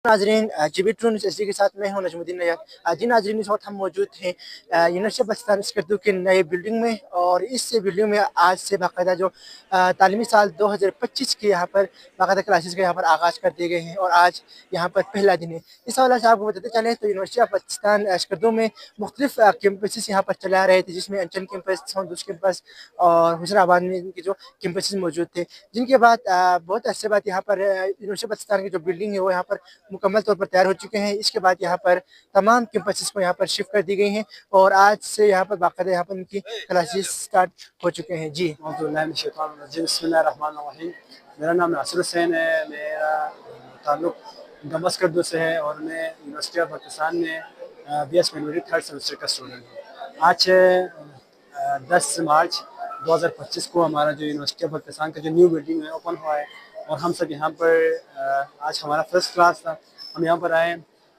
नाजरीन GB true news HD के साथ मैं हूं नजमुद्दीन नैयर। जी नाजरीन, इस वक्त हम मौजूद हैं यूनिवर्सिटी ऑफ पाकिस्तान स्कर्दू के नए बिल्डिंग में, और इस बिल्डिंग में आज से बाकायदा जो तालीमी साल 2025 के यहाँ पर बाकायदा क्लासेस का यहाँ पर आगाज़ कर दिए गए हैं, और आज यहाँ पर पहला दिन है। इस हवाले से आपको बताते चले तो यूनिवर्सिटी ऑफ पाकिस्तान स्कर्दू में मुख्तलिफ कैंपसेस यहाँ पर चला रहे थे, जिसमें अंचल कैंपस, सौंदूस कैंपस और हुसैनाबाद में इनके जो कैंपसेस मौजूद थे। जिनके बाद बहुत अच्छे बात यहाँ पर यूनिवर्सिटी ऑफ पाकिस्तान की जो बिल्डिंग है वो यहाँ पर मुकम्मल तौर पर तैयार हो चुके हैं। इसके बाद यहाँ पर तमाम कैंपसेस को यहाँ पर शिफ्ट कर दी गई हैं, और आज से यहाँ पर बाकायदा यहाँ पर उनकी क्लासेस स्टार्ट हो चुके हैं। जी बिस्मिल्लाहिर्रहमानिर्रहीम। मेरा नाम नासिर हुसैन है। मेरा ताल्लुक़ गम्बस कर्दू से है और मैं यूनिवर्सिटी ऑफ पाकिस्तान में BS मिनोरी थर्ड सेमेस्टर का स्टूडेंट हूँ। आज 10 मार्च 2025 को हमारा जो यूनिवर्सिटी ऑफ पाकिस्तान का जो न्यू बिल्डिंग है ओपन हुआ है, और हम सब यहाँ पर आज हमारा फर्स्ट क्लास था। हम यहाँ पर आए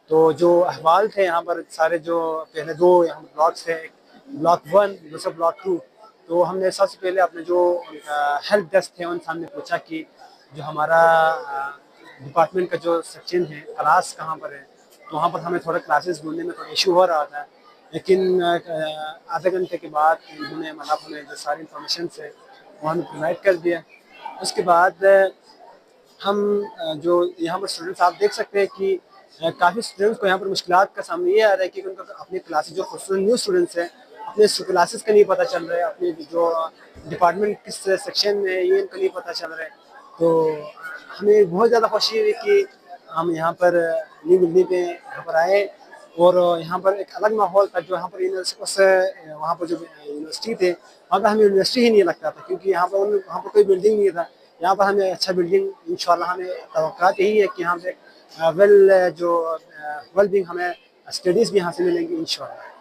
तो जो अहवाल थे यहाँ पर सारे, जो पहले दो यहाँ ब्लॉक्स थे, ब्लॉक 1 दूसरा ब्लॉक 2, तो हमने सबसे पहले अपने जो हेल्प डेस्क थे उन सामने पूछा कि जो हमारा डिपार्टमेंट का जो सेक्शन है, क्लास कहाँ पर है। तो वहाँ पर हमें थोड़ा क्लासेस ढूंढने में थोड़ा इशू हो रहा था, लेकिन आधे घंटे के बाद उन्होंने मतलब हमें जो सारी इंफॉर्मेशन है वो हमें प्रोवाइड कर दिया। उसके बाद हम जो यहाँ पर स्टूडेंट्स आप देख सकते हैं कि काफ़ी स्टूडेंट्स को यहाँ पर मुश्किलात का सामने ये आ रहा है कि उनको अपनी क्लासेस, जो खुसूसन न्यू स्टूडेंट्स हैं, अपने क्लासेस का नहीं पता चल रहा है, अपने जो डिपार्टमेंट किस सेक्शन में है ये इनको नहीं पता चल रहा है। तो हमें बहुत ज़्यादा खुशी हुई कि हम यहाँ पर न्यू बिल्डिंग में यहाँ पर आए, और यहाँ पर एक अलग माहौल था। जो यहाँ पर वहाँ पर जो यूनिवर्सिटी थे वहाँ पर हमें यूनिवर्सिटी ही नहीं लगता था, क्योंकि यहाँ पर वहाँ पर कोई बिल्डिंग नहीं था। यहाँ पर हमें अच्छा बिल्डिंग इंशाल्लाह हमें तवक्कात यही है कि यहाँ पे वेल बींग हमें स्टडीज़ भी यहाँ से मिलेंगी इंशाल्लाह।